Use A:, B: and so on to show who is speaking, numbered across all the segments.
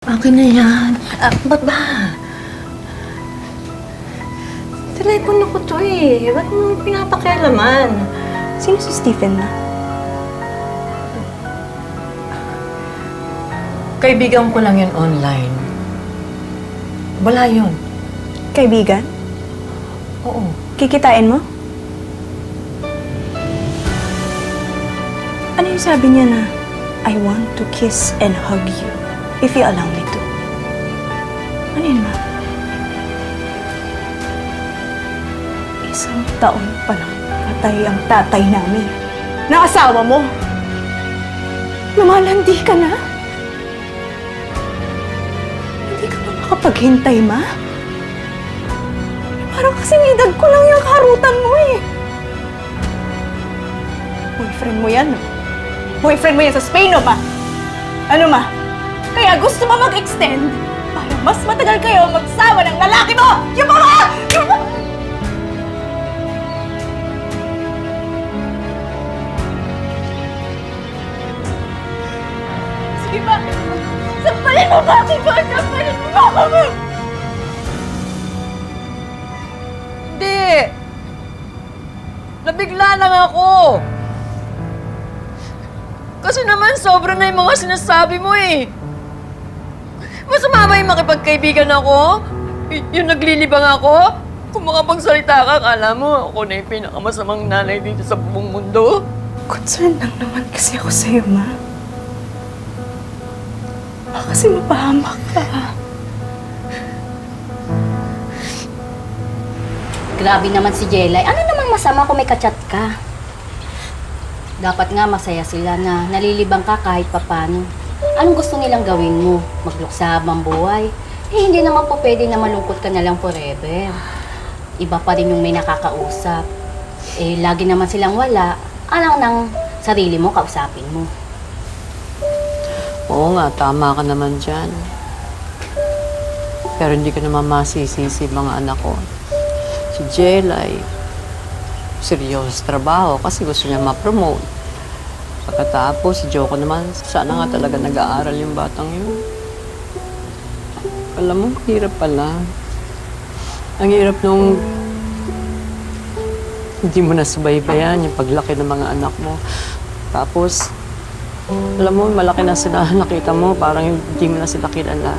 A: Akin na yan. Ba't ba? Telepono ko to eh. Ba't mo pinapakialaman?
B: Sino si Stephen na?
A: Kaibigan ko lang yun online. Wala yun.
B: Kaibigan?
A: Oo.
B: Kikitain mo? Ano yung sabi niya na, I want to kiss and hug you if you allow me to? Ano yun, ma? Isang taon pa lang patay ang tatay namin. Na asawa mo! Lumalandi ka na? Hindi ka ba makapaghintay, ma? Parang kasing edad ko lang yung karutan mo eh. Boyfriend mo yan, no? Boyfriend mo yan sa Spain, no, ma? Ano, ma? Kaya gusto mo mag-extend para mas matagal kayo magsama ng lalaki mo! Yung mga! Yung mga! Sige ba? Sampalin mo ba ako ba? Sampalin mo ba ako ba?
A: Hindi! Nabigla lang ako! Kasi naman sobra na yung mga sinasabi mo eh. Masama ba yung makipagkaibigan ako? Yung naglilibang ako? Kung makapagsalita ka, akala mo ako na yung pinakamasamang nanay dito sa buong mundo?
B: Concern lang naman kasi ako sa'yo, ma. Baka kasi mapahamak ka.
C: Grabe naman si Jelay. Ano namang masama kung may kachat ka? Dapat nga masaya sila na nalilibang ka kahit papano. Anong gusto nilang gawin mo? Magluksa habang buhay? Eh, hindi naman po pwede na malungkot ka na lang forever. Iba pa rin yung may nakakausap. Eh, lagi naman silang wala. Alang ng sarili mo, kausapin mo.
D: Oo nga, tama ka naman dyan. Pero hindi ka naman masisisi mga anak ko. Si Jelay, seryoso sa trabaho kasi gusto niya ma-promote. Pagkatapos, si Joko naman, sana nga talaga nag-aaral yung batang yun. Alam mo, hirap pala. Ang hirap nung hindi mo nasubaybayan yung paglaki ng mga anak mo. Tapos, alam mo, malaki na sila, nakita mo, parang hindi mo na sila kilala.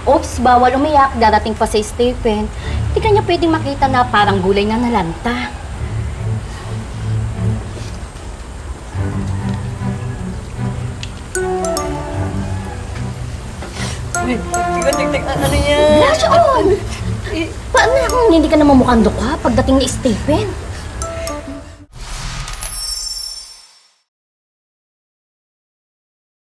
C: Oops, bawal umiyak. Darating pa si Stephen. Hindi ka niya pwedeng makita na parang gulay na nalanta.
A: Ano yan?
C: Flash on! Paano kung hindi ka naman mukhang duka pagdating ni Stephen?